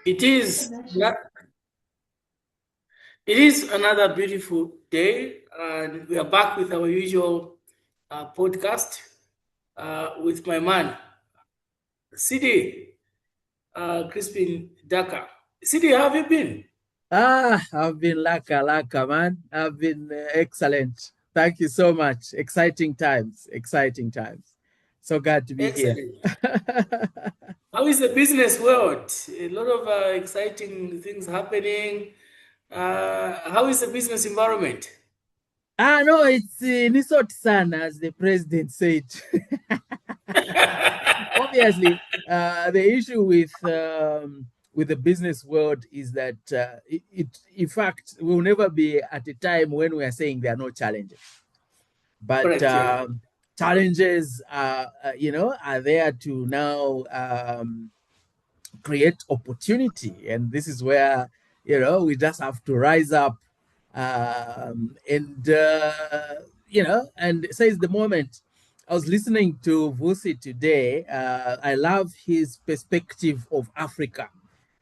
It is not, it is another beautiful day, and we are back with our usual podcast with my man, Sidi Crispin Daka. Sidi, how have you been? I've been laka, man. I've been excellent. Thank you so much. Exciting times, exciting times. So glad to be here. Excellent. How is the business world? A lot of exciting things happening. How is the business environment? No, it's Nisot San, as the president said. Obviously, the issue with the business world is that in fact, will never be at a time when we are saying there are no challenges. But Correct, yeah. challenges are there to now create opportunity, and this is where we just have to rise up and and says the moment. I was listening to Vusi today. I love his perspective of Africa,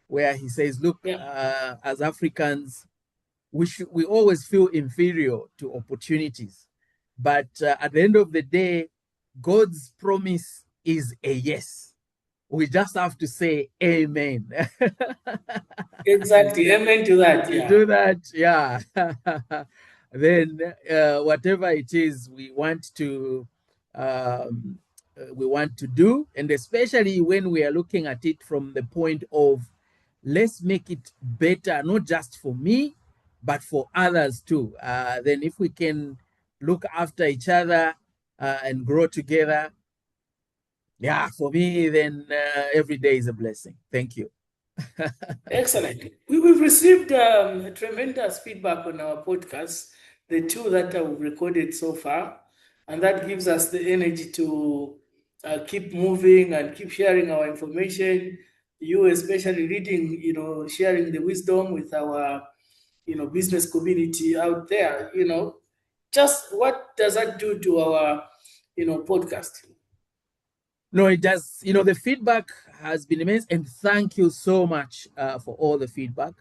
where he says, look, Yeah, as Africans, we always feel inferior to opportunities, but at the end of the day, God's promise is a yes. We just have to say amen. And exactly. Amen to if that, we yeah. do that, yeah, then whatever it is um, we want to do, and especially when we are looking at it from the point of let's make it better, not just for me, but for others too. Then if we can look after each other and grow together, yeah, for me, then every day is a blessing. Thank you. Excellent. We've received tremendous feedback on our podcast, the two that we've recorded so far, and that gives us the energy to keep moving and keep sharing our information. You, especially reading, sharing the wisdom with our, business community out there. Just what does that do to our, podcast? No, it does. The feedback has been immense, and thank you so much for all the feedback.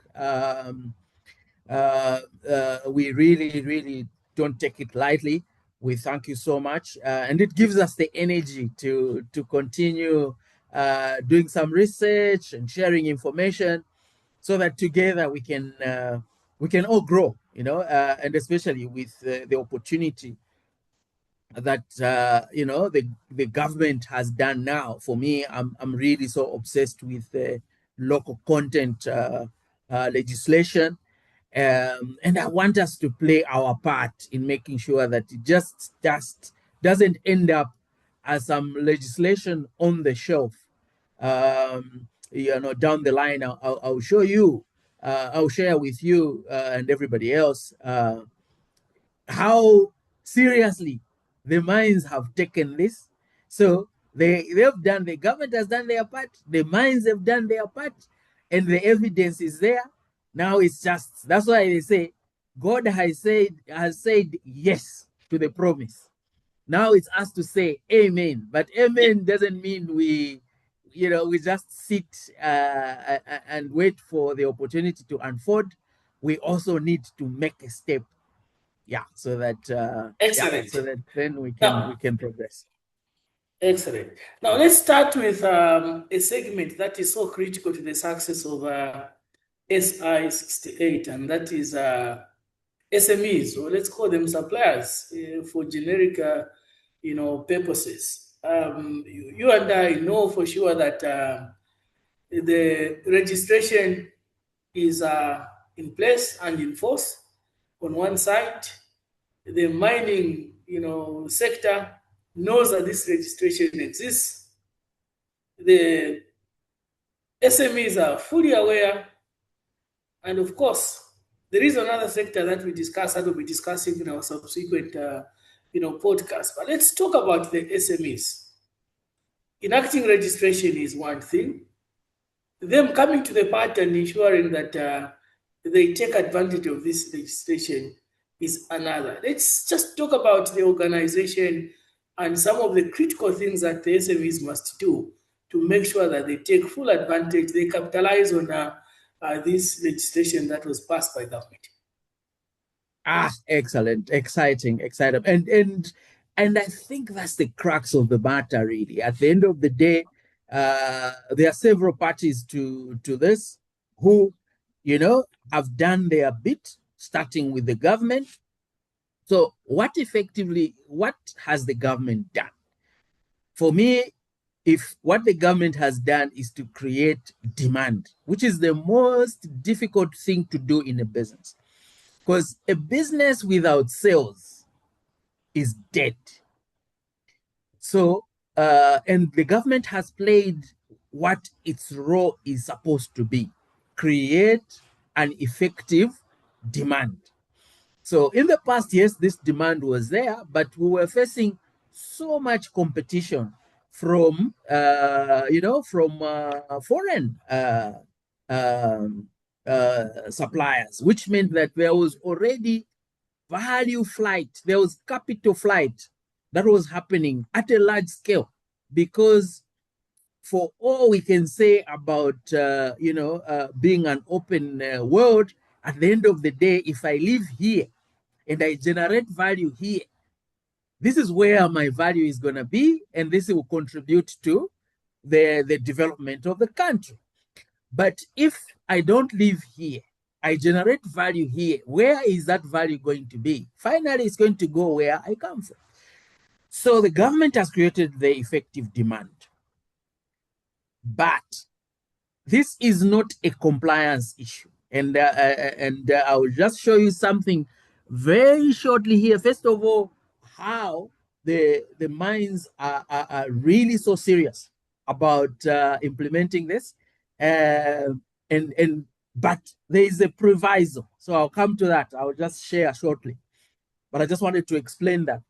We really, really don't take it lightly. We thank you so much, and it gives us the energy to continue doing some research and sharing information, so that together we can all grow. And especially with the opportunity that the government has done now. For me, I'm really so obsessed with local content legislation, and I want us to play our part in making sure that it just doesn't end up as some legislation on the shelf. Down the line, I'll show you, I'll share with you and everybody else how seriously the mines have taken this. So the government has done their part, the mines have done their part, and the evidence is there. Now it's just, that's why they say God has said yes to the promise. Now it's us to say amen. But amen doesn't mean we just sit and wait for the opportunity to unfold. We also need to make a step, yeah, so that Excellent. then we can Now, we can progress. excellent. Now, let's start with a segment that is so critical to the success of SI 68, and that is SMEs, or let's call them suppliers for generic, purposes. You and I know for sure that the registration is in place and in force on one side. The mining, sector knows that this registration exists. The SMEs are fully aware, and of course, there is another sector that we discuss that we'll be discussing in our subsequent, podcast. But let's talk about the SMEs. Enacting registration is one thing. Them coming to the party and ensuring that they take advantage of this legislation is another. Let's just talk about the organization and some of the critical things that the SMEs must do to make sure that they take full advantage, they capitalize on this legislation that was passed by government. Ah, excellent, exciting, exciting, and I think that's the crux of the matter, really. At the end of the day, there are several parties to this who, have done their bit, starting with the government. So, what has the government done? For me, if what the government has done is to create demand, which is the most difficult thing to do in a business, because a business without sales is dead. So, and the government has played what its role is supposed to be: create an effective demand. So, in the past, yes, this demand was there, but we were facing so much competition from, foreign um, suppliers, which meant that there was already value flight, there was capital flight that was happening at a large scale. Because for all we can say about being an open world, at the end of the day, if I live here and I generate value here, this is where my value is going to be, and this will contribute to the development of the country. But if I don't live here, I generate value here, where is that value going to be? Finally, it's going to go where I come from. So the government has created the effective demand. But this is not a compliance issue. And I will just show you something very shortly here. First of all, how the mines are really so serious about implementing this. But there is a proviso. So I'll come to that. I'll just share shortly. But I just wanted to explain that.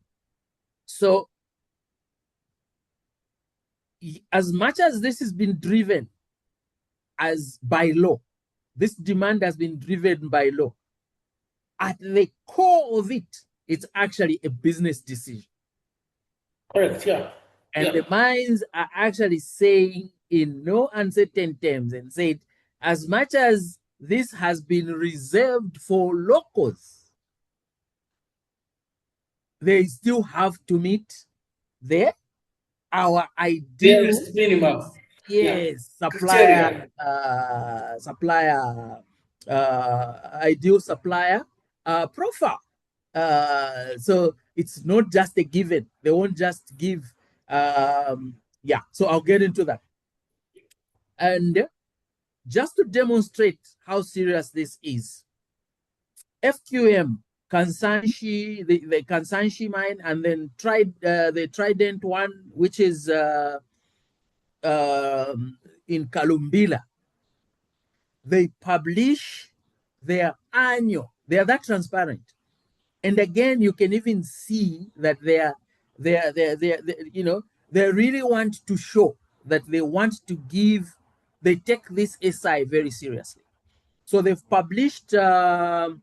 So as much as this has been driven as by law, this demand has been driven by law. At the core of it, it's actually a business decision. Correct, yeah. And the mines are actually saying in no uncertain terms and said, as much as this has been reserved for locals, they still have to meet our ideal minimum. Yes, Criteria. ideal supplier profile. So it's not just a given. They won't just give. So I'll get into that. And just to demonstrate how serious this is, FQM, Kansanshi, the Kansanshi mine, and then the Trident one, which is in Kalumbila, they publish their annual. They are that transparent, and again, you can even see that they really want to show that they want to give. They take this SI very seriously. So they've published their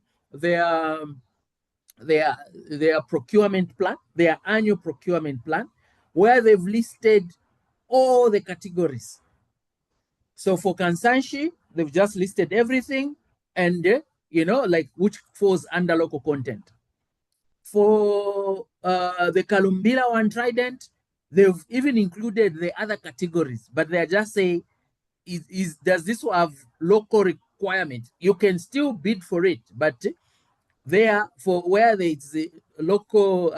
procurement plan, their annual procurement plan, where they've listed all the categories. So for Kansanshi, they've just listed everything, and which falls under local content. For the Kalumbila one, Trident, they've even included the other categories, but they're just saying, does this have local requirement? You can still bid for it, but there, for where there is a local,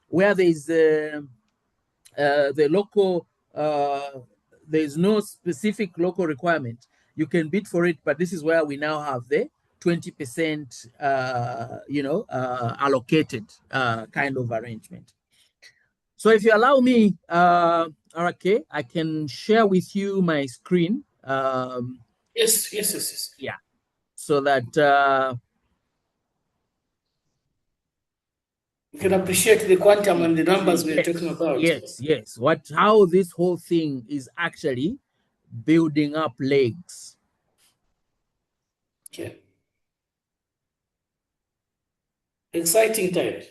where there is the local, there is no specific local requirement, you can bid for it. But this is where we now have the 20%, allocated kind of arrangement. So if you allow me, RK, I can share with you my screen. Yes. Yeah, so that you can appreciate the quantum and the numbers we're talking about. Yes. How this whole thing is actually building up legs. Okay. Exciting times.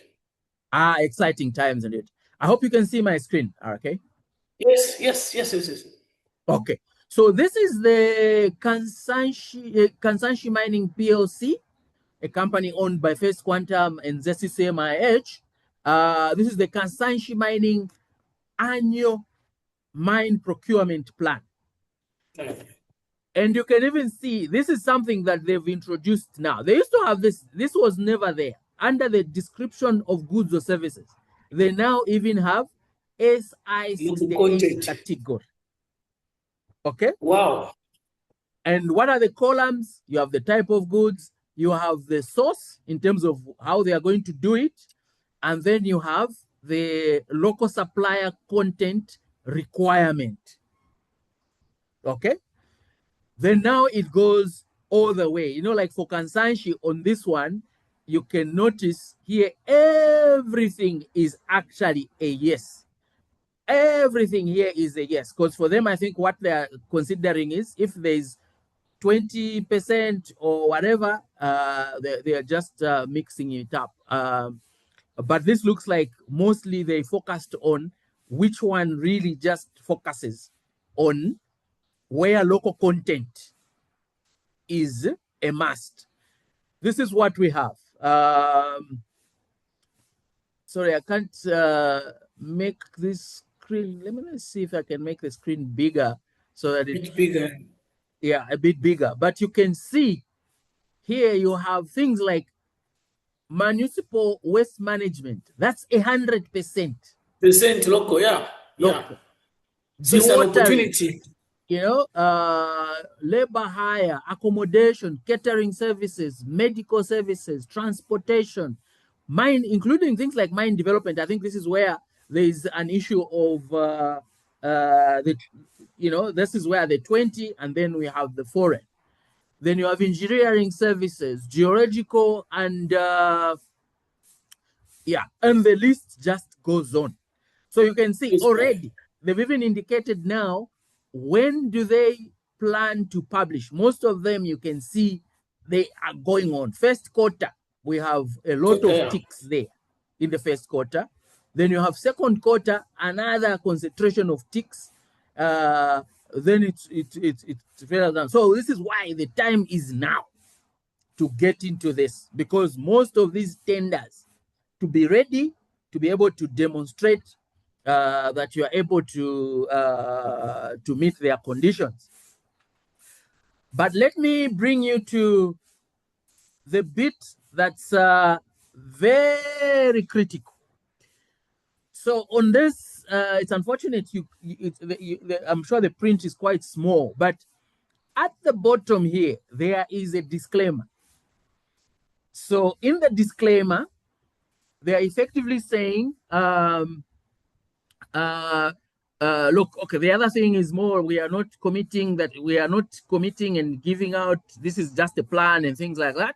Exciting times indeed. I hope you can see my screen, okay? Yes, yes, yes, yes, yes. Okay. So this is the Kansanshi Mining PLC, a company owned by First Quantum and ZCCMIH. This is the Kansanshi Mining annual mine procurement plan. Okay. And you can even see this is something that they've introduced now. They used to have this. This was never there. Under the description of goods or services, they now even have Local SI68 content. category. Okay. Wow. And what are the columns? You have the type of goods, you have the source in terms of how they are going to do it, and then you have the local supplier content requirement. Okay. Then now it goes all the way. You know, like for Kansanshi on this one, you can notice here everything is actually a yes. Everything here is a yes. Because for them, I think what they're considering is if there's 20% or whatever, they are just mixing it up. But this looks like mostly they focused on which one really just focuses on where local content is a must. This is what we have. Sorry, I can't make this screen. Let me see if I can make the screen bigger so that it, It's bigger. yeah, a bit bigger. But you can see here you have things like municipal waste management. That's 100% Percent local, yeah. Yeah. local. So it's an Dewatering, opportunity. you know, labor hire, accommodation, catering services, medical services, transportation, mine, including things like mine development. I think this is where there is an issue of the, you know, this is where the 20, and then we have the foreign. Then you have engineering services, geological, and yeah, and the list just goes on. So you can see Yes, already they've even indicated now when do they plan to publish. Most of them you can see they are going on. First quarter, we have a lot quarter, of yeah. ticks there in the first quarter. Then you have second quarter, another concentration of ticks. Then it's further down. So this is why the time is now to get into this, because most of these tenders to be ready to be able to demonstrate that you are able to meet their conditions. But let me bring you to the bit that's very critical. So on this, it's unfortunate I'm sure the print is quite small, but at the bottom here, there is a disclaimer. So in the disclaimer, they are effectively saying, look, okay, the other thing is more, we are not committing and giving out, this is just a plan and things like that,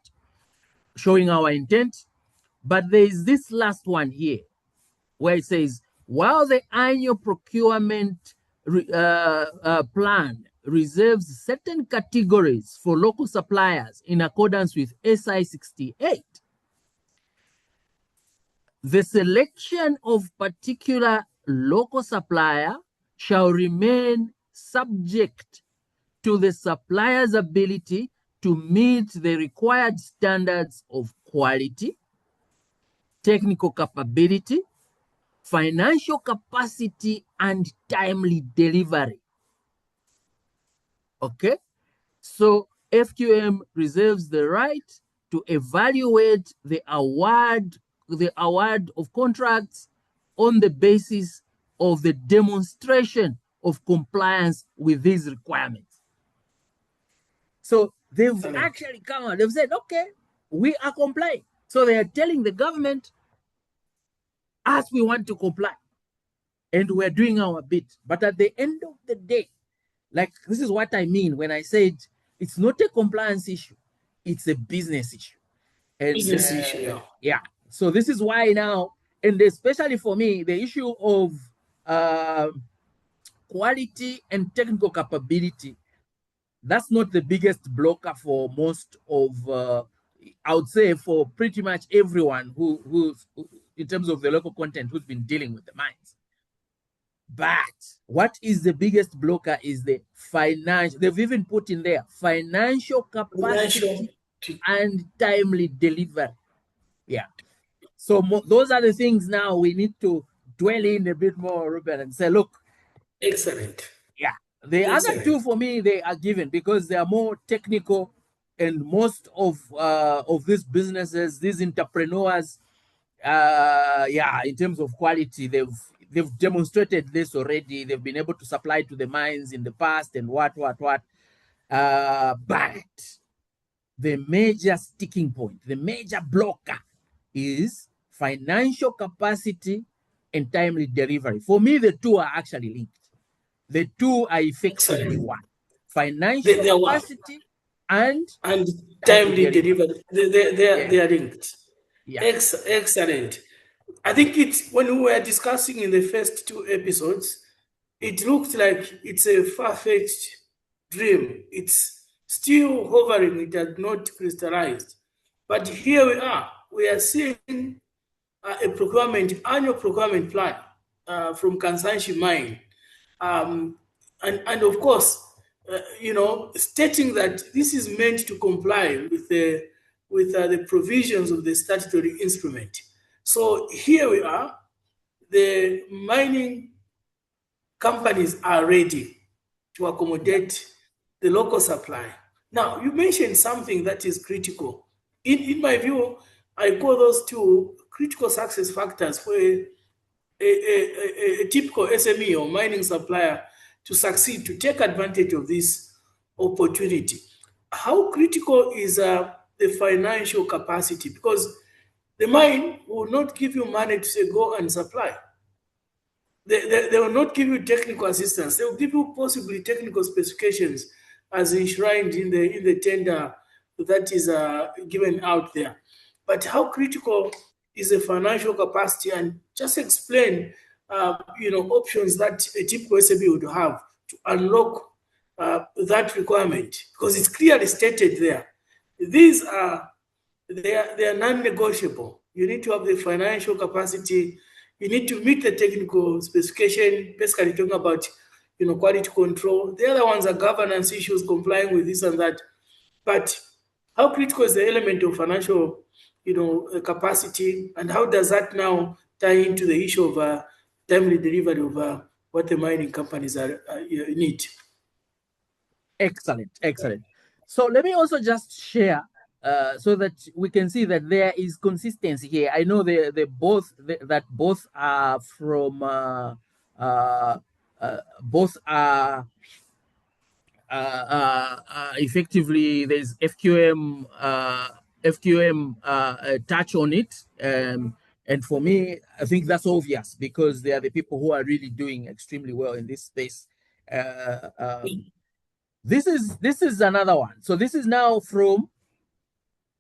showing our intent. But there is this last one here, where it says, while the annual procurement plan reserves certain categories for local suppliers in accordance with SI 68, the selection of particular local supplier shall remain subject to the supplier's ability to meet the required standards of quality, technical capability, financial capacity, and timely delivery. Okay? So FQM reserves the right to evaluate the award of contracts on the basis of the demonstration of compliance with these requirements. So they've actually come out, they've said, okay, we are complying. So they are telling the government, as we want to comply, and we're doing our bit. But at the end of the day, like, this is what I mean when I said it's not a compliance issue, it's a business issue. And Business issue, yeah. Yeah. So this is why now, and especially for me, the issue of quality and technical capability, that's not the biggest blocker for most of, I would say, for pretty much everyone who's in terms of the local content who's been dealing with the mines. But what is the biggest blocker is the financial. They've even put in there financial Financial. capacity and timely delivery. Yeah. So those are the things now we need to dwell in a bit more, Ruben, and say, look, Excellent. yeah, the other two Excellent. for me they are given because they are more technical, and most of these businesses, these entrepreneurs, yeah, in terms of quality, they've demonstrated this already. They've been able to supply to the mines in the past and what. But the major sticking point, the major blocker is financial capacity and timely delivery. For me, the two are actually linked. The two are effectively Excellent. one: financial They are one. capacity and And timely timely delivery. delivered. Yeah, They are linked. yeah, Excellent. I think it's when we were discussing in the first two episodes, it looked like it's a far-fetched dream. It's still hovering, it has not crystallized. But here we are. We are seeing a annual procurement plan from Kansanshi Mine. And of course, stating that this is meant to comply with the provisions of the statutory instrument. So here we are, the mining companies are ready to yeah. accommodate the local supply. Now, you mentioned something that is critical. In my view, I call those two critical success factors for a typical SME or mining supplier to succeed, to take advantage of this opportunity. How critical is the financial capacity? Because the mine will not give you money to say go and supply. They will not give you technical assistance. They will give you possibly technical specifications as enshrined in the tender that is given out there. But how critical is the financial capacity? And just explain, options that a typical SME would have to unlock that requirement, because it's clearly stated there. These are they are non-negotiable. You need to have the financial capacity. You need to meet the technical specification. Basically, talking about quality control. The other ones are governance issues, complying with this and that. But how critical is the element of financial, capacity, and how does that now tie into the issue of timely delivery of what the mining companies need? Excellent, excellent. So let me also just share so that we can see that there is consistency here. I know that both are from uh, both are effectively there's FQM touch on it, and for me I think that's obvious because they are the people who are really doing extremely well in this space. Uh, um, this is another one. So this is now from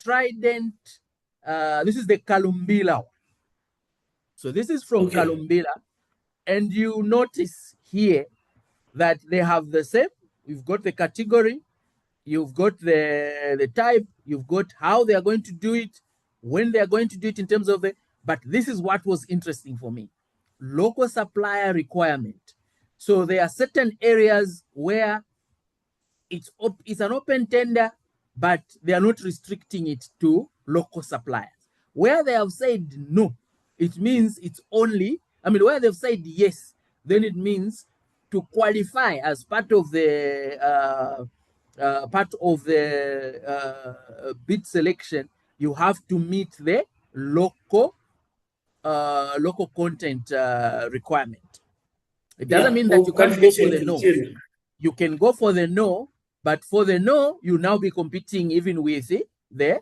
Trident. This is the Kalumbila one. So this is from Okay. Kalumbila, and you notice here that they have the same. We've got the category, you've got the type, you've got how they are going to do it, when they are going to do it in terms of the. But this is what was interesting for me: local supplier requirement. So there are certain areas where it's an open tender, but they are not restricting it to local suppliers. Where they have said no, it means it's only, I mean, where they've said yes, then it means to qualify as part of the bid selection, you have to meet the local content requirement. It doesn't Yeah. mean that Or you can't go for qualification the no. criteria. You can go for the no, but for the no, you now be competing even with the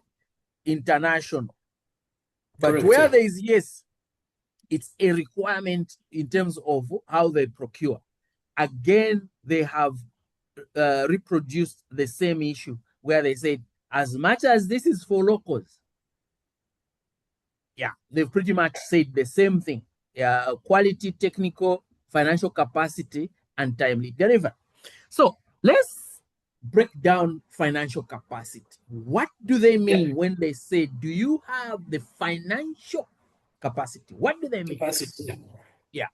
international. But Correct. where Yeah. there is yes, it's a requirement in terms of how they procure. Again, they have reproduced the same issue where they said, as much as this is for locals, yeah, they've pretty much said the same thing. Quality, technical, financial capacity, and timely delivery. So let's break down financial capacity. What do they Yeah. mean when they say, do you have the financial capacity? What do they mean? Capacity. Yeah.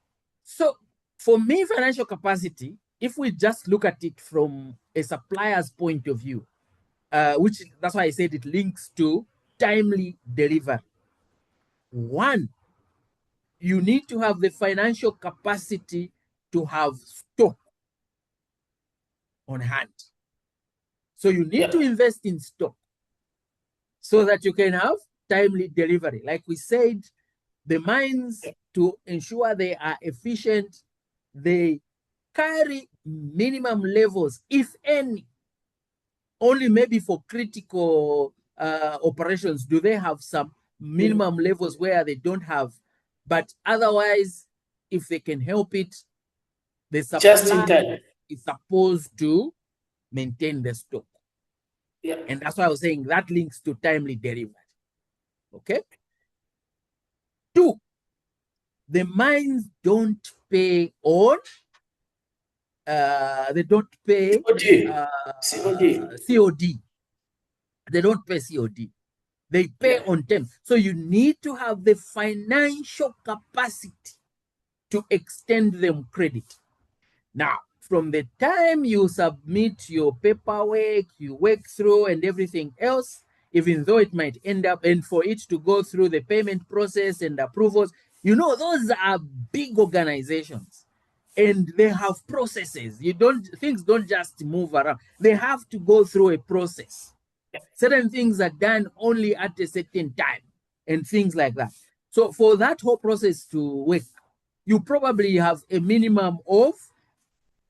So For me, financial capacity, if we just look at it from a supplier's point of view, which that's why I said it links to timely delivery. One, you need to have the financial capacity to have stock on hand. So you need to invest in stock so that you can have timely delivery. Like we said, the mines, to ensure they are efficient, they carry minimum levels, if any. Only maybe for critical operations do they have some minimum levels where they don't have. But otherwise, if they can help it, the Just in supply time. is supposed to maintain the stock. Yeah. And that's why I was saying that links to timely delivery. Okay. Two, the mines don't pay on, they don't pay COD. COD. COD. They don't pay COD. They pay on term. So you need to have the financial capacity to extend them credit. Now, from the time you submit your paperwork, you work through and everything else, even though it might end up, and for it to go through the payment process and approvals, you know, those are big organizations and they have processes. Things don't just move around. They have to go through a process. Certain things are done only at a certain time and things like that. So for that whole process to work, you probably have a minimum of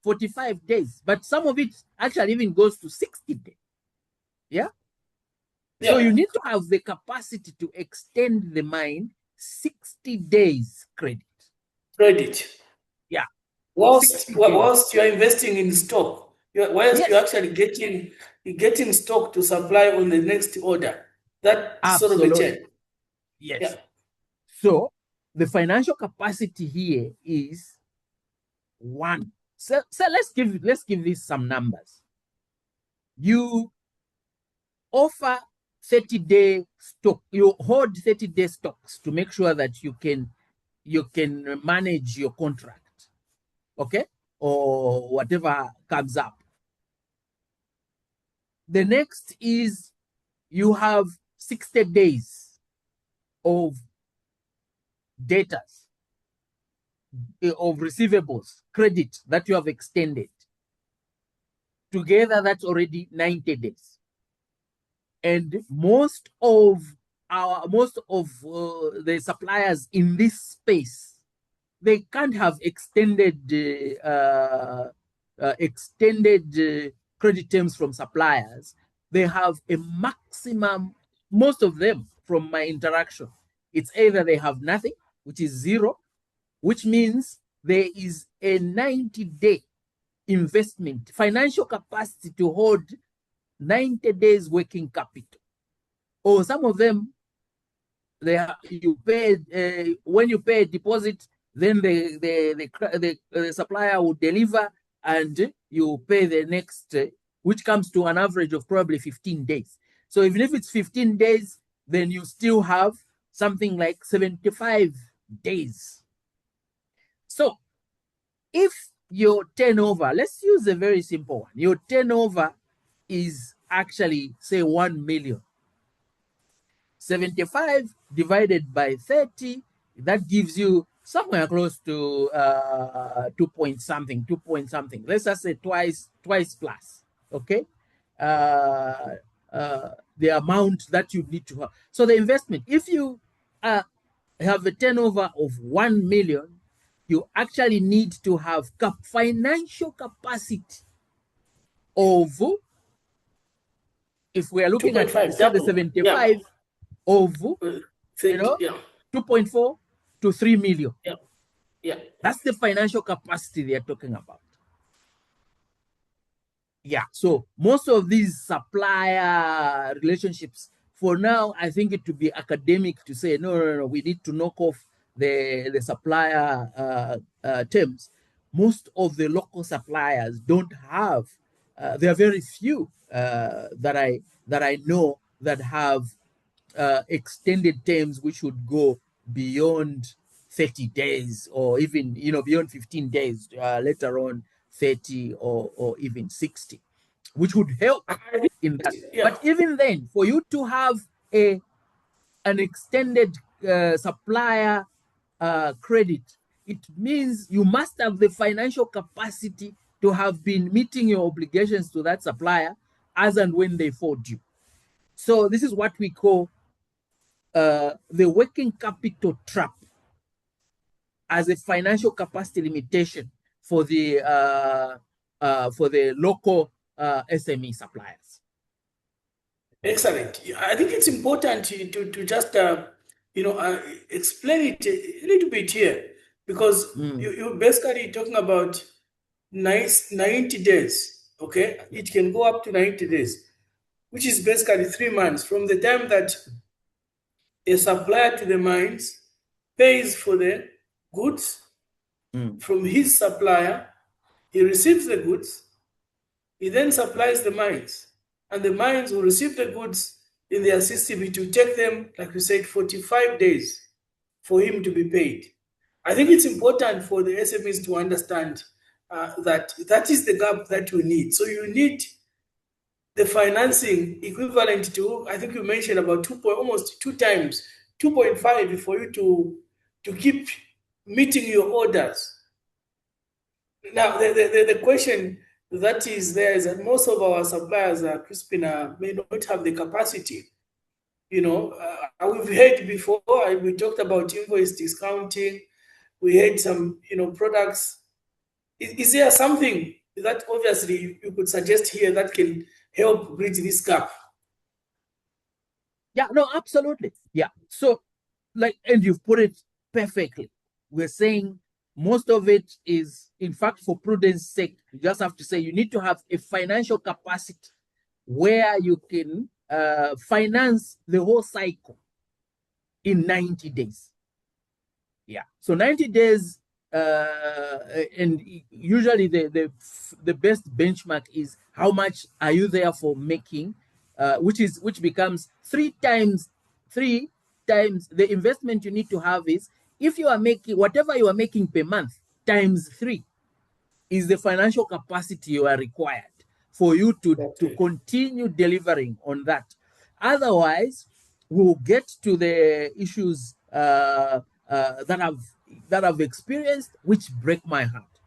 45 days, but some of it actually even goes to 60 days. Yeah. So you need to have the capacity to extend the mine 60 days credit. Yeah. Whilst you're investing in stock, whilst you're actually getting stock to supply on the next order. That sort of a chain. Yes. Yeah. So the financial capacity here is one. So let's give this some numbers. You offer 30-day stock. You hold 30-day stocks to make sure that you can manage your contract, okay, or whatever comes up. The next is you have 60 days of debtors, of receivables, credit that you have extended. Together, that's already 90 days. And most of the suppliers in this space, they can't have extended credit terms from suppliers. They have a maximum, most of them from my interaction, it's either they have nothing, which is zero, which means there is a 90-day investment, financial capacity to hold 90 days working capital. Or some of them, you pay when you pay a deposit, then the supplier will deliver and you pay the next, which comes to an average of probably 15 days. So even if it's 15 days, then you still have something like 75 days. So if your turnover, let's use a very simple one. Your turnover is actually, say, 1 million. 75 divided by 30, that gives you somewhere close to 2 point something. Let's just say twice plus, okay? The amount that you need to have. So the investment, if you have a turnover of 1 million, you actually need to have financial capacity of, if we are looking at, say, the 75 of, 2.4 to 3 million. Yeah. That's the financial capacity they're talking about. Yeah. So most of these supplier relationships, for now, I think it would be academic to say, no, we need to knock off the supplier terms. Most of the local suppliers don't have, there are very few that I know that have extended terms which would go beyond 30 days, or even, beyond 15 days, later on 30 or even 60, which would help in that. Yeah. But even then, for you to have an extended supplier credit, it means you must have the financial capacity to have been meeting your obligations to that supplier as and when they fall due. So this is what we call the working capital trap as a financial capacity limitation for the local SME suppliers. Excellent. I think it's important to just explain it a little bit here, because you're basically talking about 90 days. Okay, it can go up to 90 days, which is basically 3 months from the time that a supplier to the mines pays for the goods from his supplier. He receives the goods. He then supplies the mines, and the mines will receive the goods in their system. It will take them, like we said, 45 days for him to be paid. I think it's important for the SMEs to understand that is the gap that we need. So you need the financing equivalent to, I think you mentioned about almost 2 times, 2.5 for you to keep meeting your orders. Now, the question that is there is that most of our suppliers, Crispina, may not have the capacity. We've heard before, we talked about invoice discounting. We had some, products. Is there something that obviously you could suggest here that can help bridge this gap? Yeah, no, absolutely. Yeah. So, and you've put it perfectly. We're saying most of it is, in fact, for prudence sake, you just have to say you need to have a financial capacity where you can finance the whole cycle in 90 days. Yeah. So 90 days, and usually the best benchmark is how much are you therefore making, which becomes three times the investment you need to have is, if you are making whatever you are making per month times 3 is the financial capacity you are required for you to continue delivering on that. Otherwise, we'll get to the issues that I've experienced, which break my heart.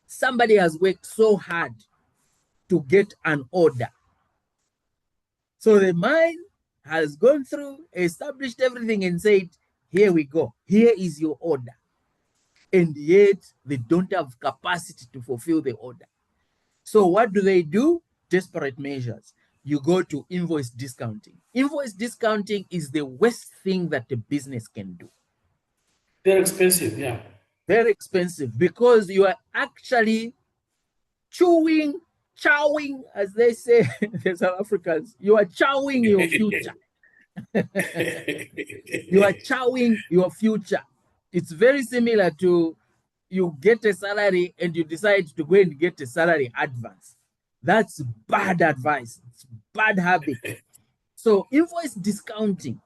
Somebody has worked so hard to get an order. So the mine has gone through, established everything, and said, here we go. Here is your order. And yet they don't have capacity to fulfill the order. So what do? Desperate measures. You go to invoice discounting. Invoice discounting is the worst thing that the business can do. They're expensive, yeah. Very expensive, because you are actually chowing, as they say, the South Africans. You are chowing your future. You are chowing your future. It's very similar to you get a salary and you decide to go and get a salary advance. That's bad advice. It's bad habit. So invoice discounting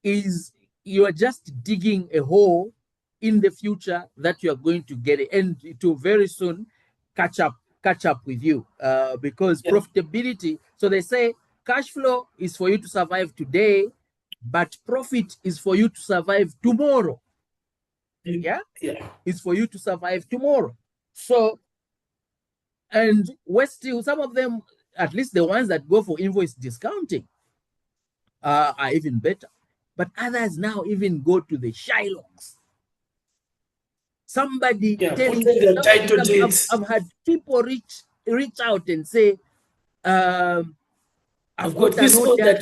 is, you are just digging a hole in the future that you are going to get it, and it will very soon catch up with you, because profitability. So they say cash flow is for you to survive today, but profit is for you to survive tomorrow. Yeah, it's for you to survive tomorrow. So, and we're still, some of them, at least the ones that go for invoice discounting, are even better. But others now even go to the Shylocks. Somebody telling you, I've had people reach out and say, I've got this order.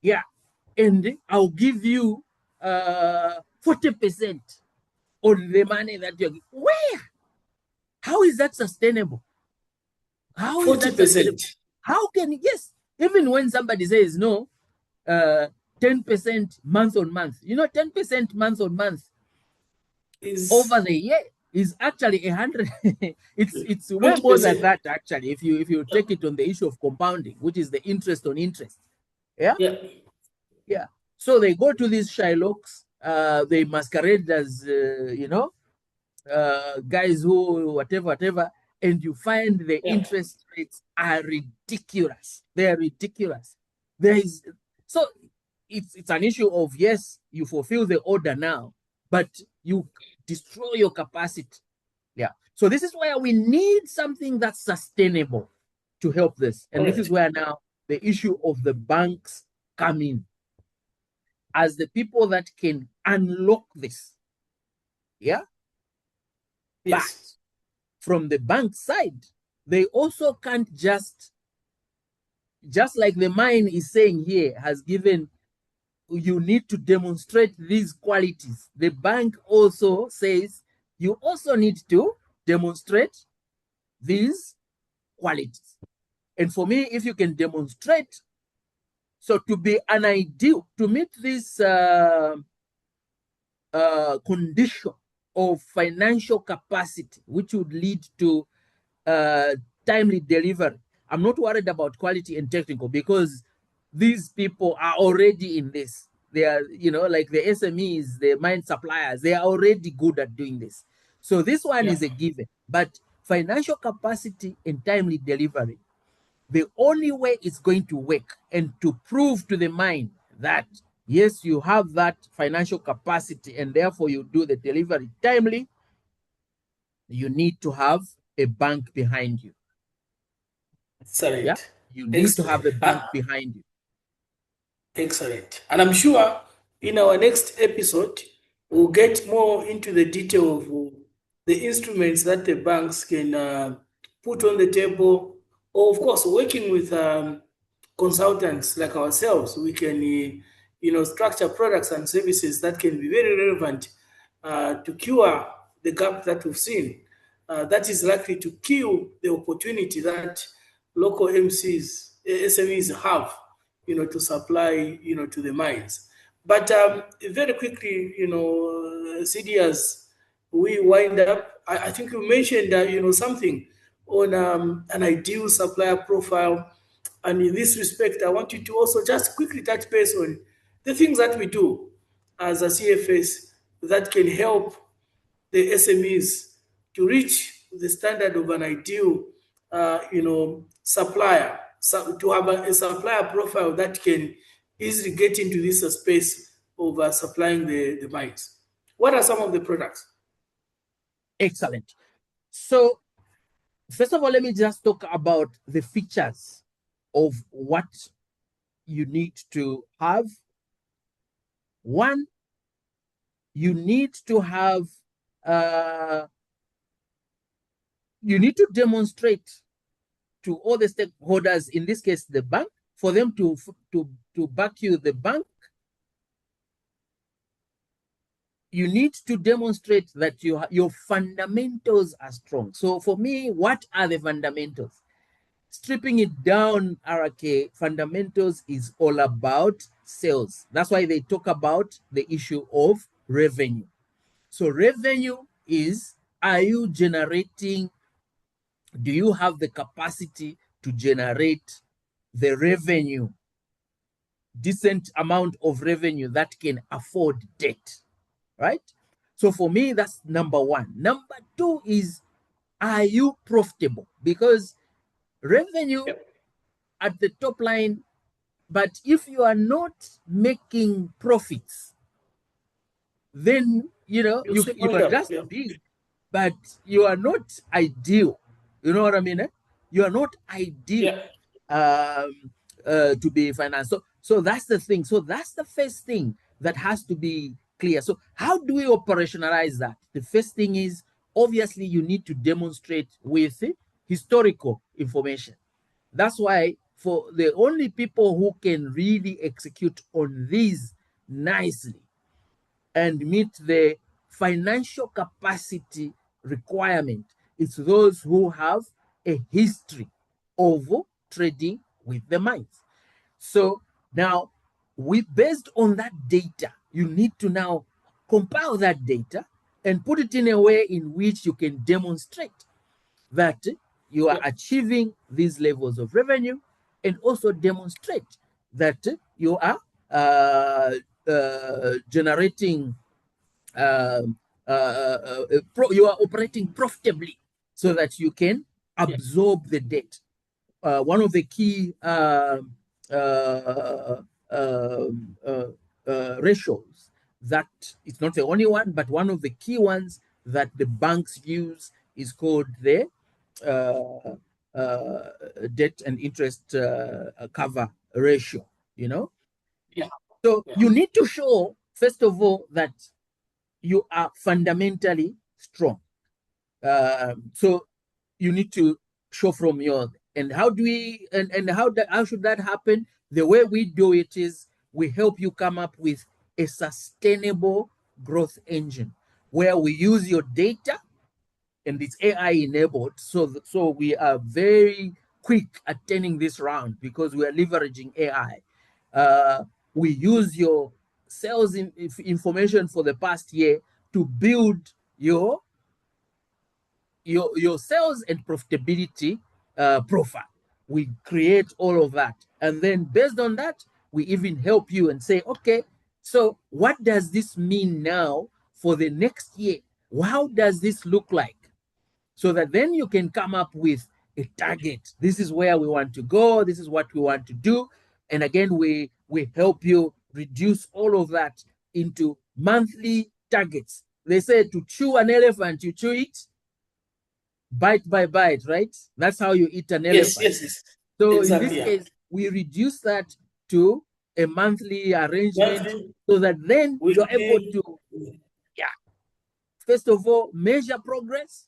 Yeah, and I'll give you 40% on the money that you're giving. Where? How is that sustainable? How 40%? Is that sustainable? How can, yes, even when somebody says no, 10% month on month, 10% month on month is over the year is actually 100. it's way more than that, actually, if you take it on the issue of compounding, which is the interest on interest. Yeah. So they go to these Shylocks, they masquerade as, guys who, whatever, and you find the Yeah. interest rates are ridiculous. They are ridiculous. There is, so it's an issue of, yes, you fulfill the order now, but you destroy your capacity. Yeah. So this is where we need something that's sustainable to help this. And this is Correct. where now the issue of the banks come in as the people that can unlock this. Yeah. But Yes. from the bank side, they also can't just like the mine is saying here, has given, you need to demonstrate these qualities. The bank also says you also need to demonstrate these qualities. And for me, if you can demonstrate, so to be an ideal, to meet this condition of financial capacity, which would lead to timely delivery. I'm not worried about quality and technical because these people are already in this. They are, like the SMEs, the mine suppliers, they are already good at doing this. So this one Yeah. is a given. But financial capacity and timely delivery, the only way it's going to work and to prove to the mine that yes, you have that financial capacity and therefore you do the delivery timely, you need to have a bank behind you. Yeah, Excellent. you need to Excellent. have a bank behind you. Excellent. And I'm sure in our next episode, we'll get more into the detail of the instruments that the banks can put on the table. Or, of course, working with consultants like ourselves, we can, structure products and services that can be very relevant to cure the gap that we've seen. That is likely to kill the opportunity that local MCs, SMEs have, to supply, to the mines. But very quickly, CD, as we wind up, I think you mentioned, something on an ideal supplier profile. And in this respect, I want you to also just quickly touch base on the things that we do as a CFS that can help the SMEs to reach the standard of an ideal, supplier, so to have a supplier profile that can easily get into this space of supplying the mines. What are some of the products? Excellent. So, first of all, let me just talk about the features of what you need to have. One, you need to have, you need to demonstrate to all the stakeholders, in this case, the bank, for them to back you, the bank. You need to demonstrate that your fundamentals are strong. So for me, what are the fundamentals? Stripping it down, RK, fundamentals is all about sales. That's why they talk about the issue of revenue. So revenue is, are you generating, do you have the capacity to generate the revenue, decent amount of revenue that can afford debt, right? So for me, that's number one. Number two is, are you profitable? Because revenue Yep. at the top line, but if you are not making profits, then You sleep you on are them. just Yeah. big, but you are not ideal. You know what I mean? You are not ideal Yeah. um, to be financed. So that's the thing. So that's the first thing that has to be clear. So how do we operationalize that? The first thing is, obviously you need to demonstrate with historical information. That's why for the only people who can really execute on these nicely and meet the financial capacity requirement, it's those who have a history of trading with the mines. So now, based on that data, you need to now compile that data and put it in a way in which you can demonstrate that you are Yep. achieving these levels of revenue, and also demonstrate that you are generating you are operating profitably so that you can Yeah. absorb the debt. One of the key uh, um, uh, ratios that it's not the only one, but one of the key ones that the banks use is called the uh, uh, debt and interest cover ratio. You know, Yeah. so Yeah. you need to show first of all that you are fundamentally strong. So you need to show from your, and how do we, and how should that happen? The way we do it is we help you come up with a sustainable growth engine where we use your data, and it's AI enabled. So we are very quick at turning this round because we are leveraging AI. We use your sales information for the past year to build your sales and profitability profile. We create all of that. And then based on that, we even help you and say, okay, so what does this mean now for the next year? How does this look like? So that then you can come up with a target. This is where we want to go. This is what we want to do. And again, we help you reduce all of that into monthly targets. They say to chew an elephant, you chew it bite by bite, right? That's how you eat an Yes, elephant. yes, yes. So in this Exactly. Yeah. case, we reduce that to a monthly arrangement Monthly, so that then you're able weekly. to, yeah, first of all, measure progress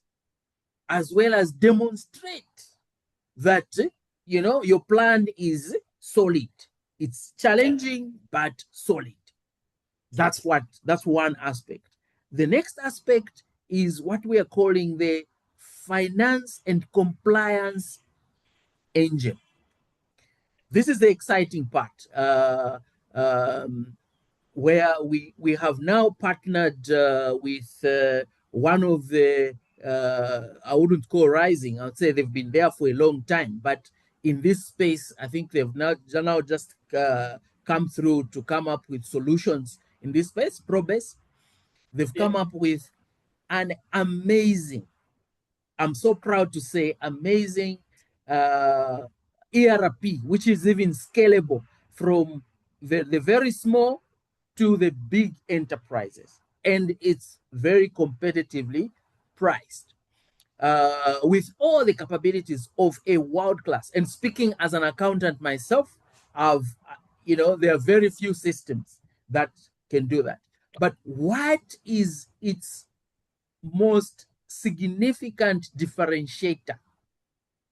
as well as demonstrate that, your plan is solid. It's Yeah. challenging, but solid. That's one aspect. The next aspect is what we are calling the finance and compliance engine. This is the exciting part, um, where we have now partnered with one of the I wouldn't call rising. I would say they've been there for a long time, but in this space, I think they've now just come through to come up with solutions in this space. Probase, they've Yeah. come up with an amazing, I'm so proud to say, amazing uh, ERP, which is even scalable from the very small to the big enterprises. And it's very competitively priced with all the capabilities of a world class. And speaking as an accountant myself, I've, there are very few systems that can do that. But what is its most significant differentiator?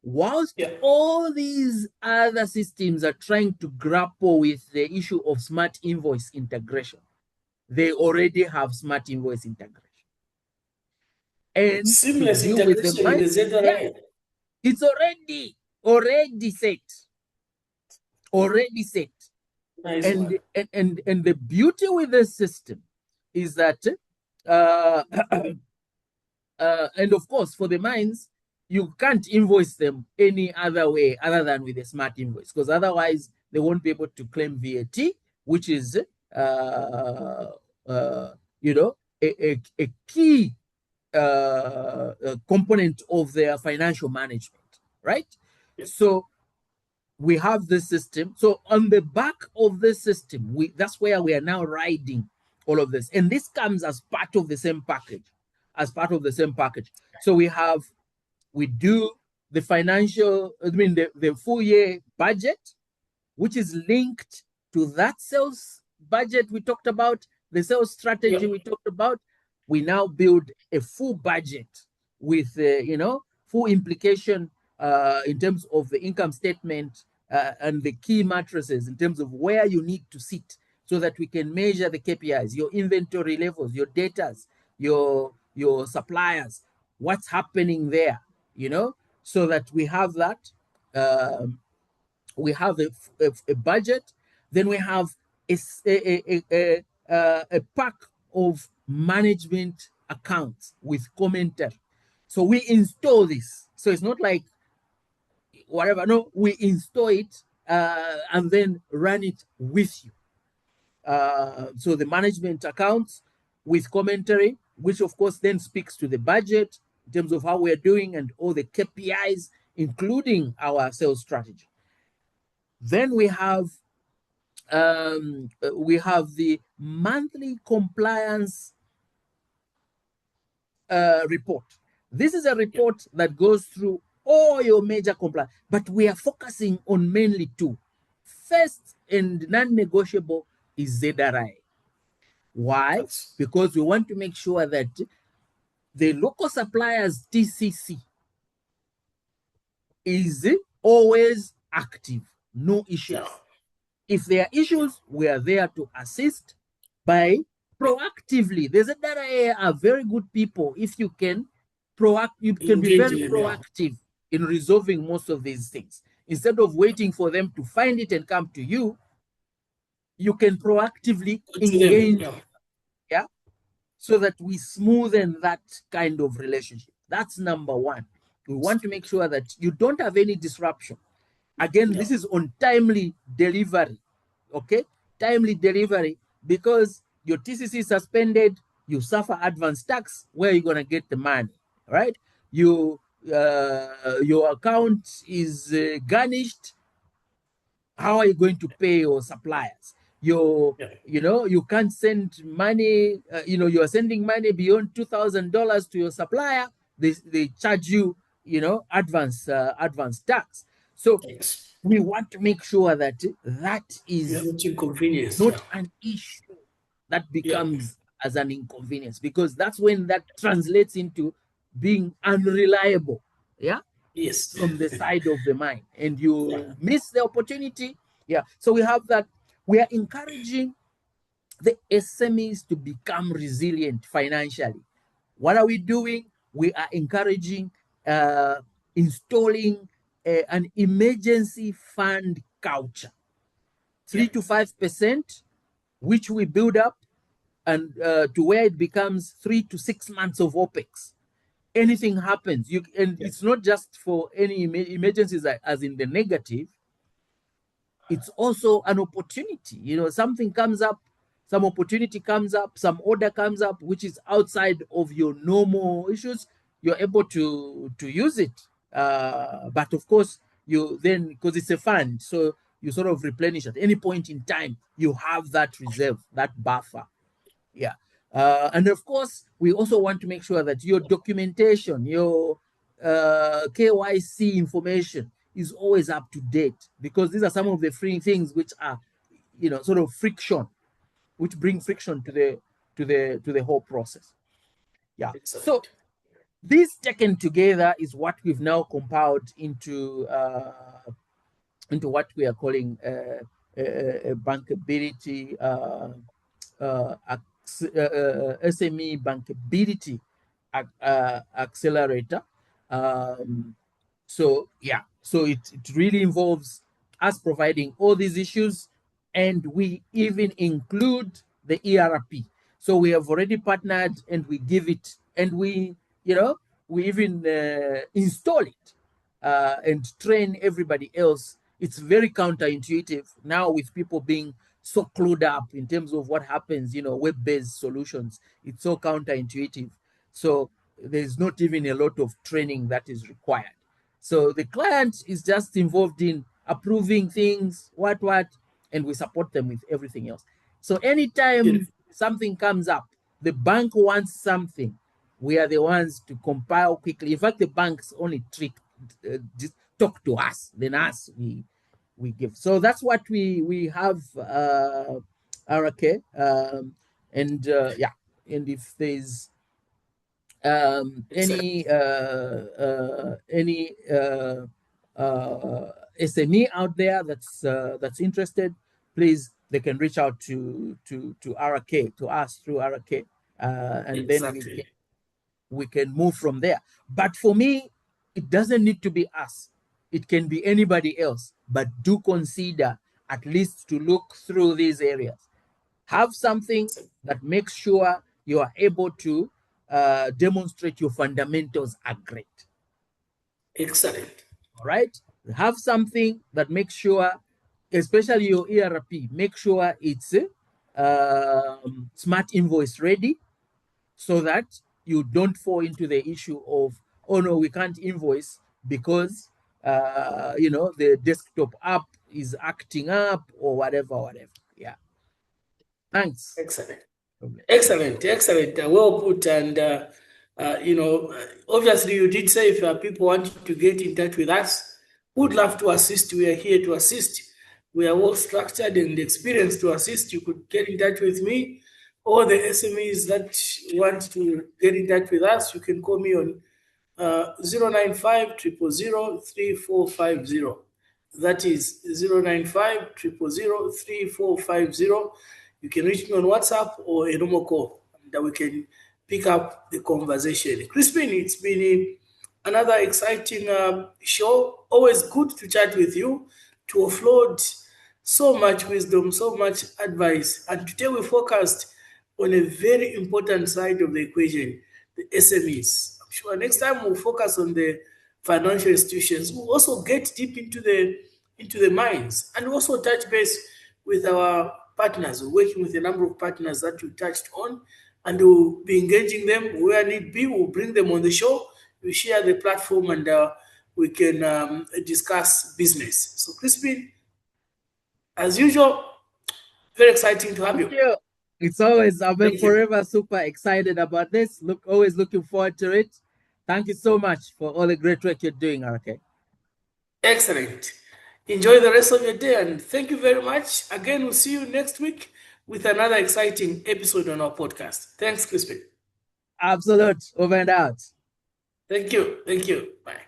Whilst Yeah. all these other systems are trying to grapple with the issue of smart invoice integration, they already have smart invoice integration. And to Seamless deal with the integration with mind, the yeah, ZRA. it's already set, already set. Nice And one. and the beauty with this system is that uh, and of course, for the mines, you can't invoice them any other way other than with a smart invoice, because otherwise they won't be able to claim VAT, which is, uh, a key component of their financial management, right? Yeah. So we have this system. So on the back of this system, that's where we are now riding all of this. And this comes as part of the same package, as part of the same package. So we do the financial, the full year budget, which is linked to that sales budget we talked about, the sales Yeah. strategy we talked about. We now build a full budget with, full implication in terms of the income statement and the key matrices in terms of where you need to sit so that we can measure the KPIs, your inventory levels, your datas, your suppliers, what's happening there, so that we have that. Um, we have a budget, then we have a pack of management accounts with commentary. So we install this. So it's not like whatever. No, we install it and then run it with you. So the management accounts with commentary, which of course then speaks to the budget in terms of how we're doing and all the KPIs, including our sales strategy. Then we have the monthly compliance report. This is a report that goes through all your major compliance, but we are focusing on mainly two. First and non-negotiable is ZRI. Why? Because we want to make sure that the local suppliers TCC is always active, no issues. Yeah. If there are issues, we are there to assist by proactively. The ZRA are very good people. If you can you can be very proactive in resolving most of these things. Instead of waiting for them to find it and come to you, you can proactively engage, yeah, so that we smoothen that kind of relationship. That's number one. We want to make sure that you don't have any disruption. Again, this is on timely delivery, okay? Timely delivery, because your TCC is suspended, you suffer advance tax, where are you going to get the money, right? Your account is garnished, how are you going to pay your suppliers? You know, you can't send money, you are sending money beyond $2,000 to your supplier, they charge you, advance tax. So we want to make sure that that is not an issue that becomes as an inconvenience, because that's when that translates into being unreliable, from the side of the mine, and you miss the opportunity. So we have that. We are encouraging the SMEs to become resilient financially. What are we doing? We are encouraging installing an emergency fund culture, 3 to 5%, which we build up and to where it becomes 3 to 6 months of OPEX. Anything happens, it's not just for any emergencies as in the negative. It's also an opportunity. Something comes up, some opportunity comes up, some order comes up, which is outside of your normal issues. You're able to use it. But of course, you then, because it's a fund, so you sort of replenish at any point in time. You have that reserve, that buffer. And of course, we also want to make sure that your documentation, your KYC information is always up to date, because these are some of the free things which are, sort of friction, which bring friction to the whole process. So this taken together is what we've now compiled into what we are calling a bankability SME bankability accelerator. So it really involves us providing all these issues, and we even include the ERP. So we have already partnered, and we give it, and we even install it and train everybody else. It's very counterintuitive now, with people being so clued up in terms of what happens, web-based solutions. It's so counterintuitive. So there's not even a lot of training that is required. So the client is just involved in approving things, and we support them with everything else. So anytime something comes up, the bank wants something, we are the ones to compile quickly. In fact, the banks only just talk to us, then us we give. So that's what we have, RK, and if there's any SME out there that's interested, please, they can reach out to RK, to us through RK, and then we can move from there. But for me, it doesn't need to be us. It can be anybody else, but do consider at least to look through these areas. Have something that makes sure you are able to demonstrate your fundamentals are great. Excellent. All right? Have something that makes sure, especially your ERP, make sure it's smart invoice ready, so that you don't fall into the issue of, oh no, we can't invoice because the desktop app is acting up or whatever. Yeah. Thanks. Excellent. Excellent. Well put. And, obviously, you did say if people want to get in touch with us, would love to assist. We are here to assist. We are well structured and experienced to assist. You could get in touch with me or the SMEs that want to get in touch with us. You can call me on 095 3450. That is 095 3450. You can reach me on WhatsApp or a normal call, and we can pick up the conversation. Crispin, it's been another exciting show. Always good to chat with you, to offload so much wisdom, so much advice. And today we focused on a very important side of the equation, the SMEs. I'm sure next time we'll focus on the financial institutions. We'll also get deep into the mines and also touch base with our partners. We're working with a number of partners that you touched on, and we'll be engaging them where need be. We'll bring them on the show. We share the platform, and we can discuss business. So, Crispin, as usual, very exciting to have Thank you. you. It's always, I've been Thank you. forever super excited about this. Always looking forward to it. Thank you so much for all the great work you're doing, RK. Excellent. Enjoy the rest of your day, and thank you very much. Again, we'll see you next week with another exciting episode on our podcast. Thanks, Crispin. Absolute. Over and out. Thank you. Bye.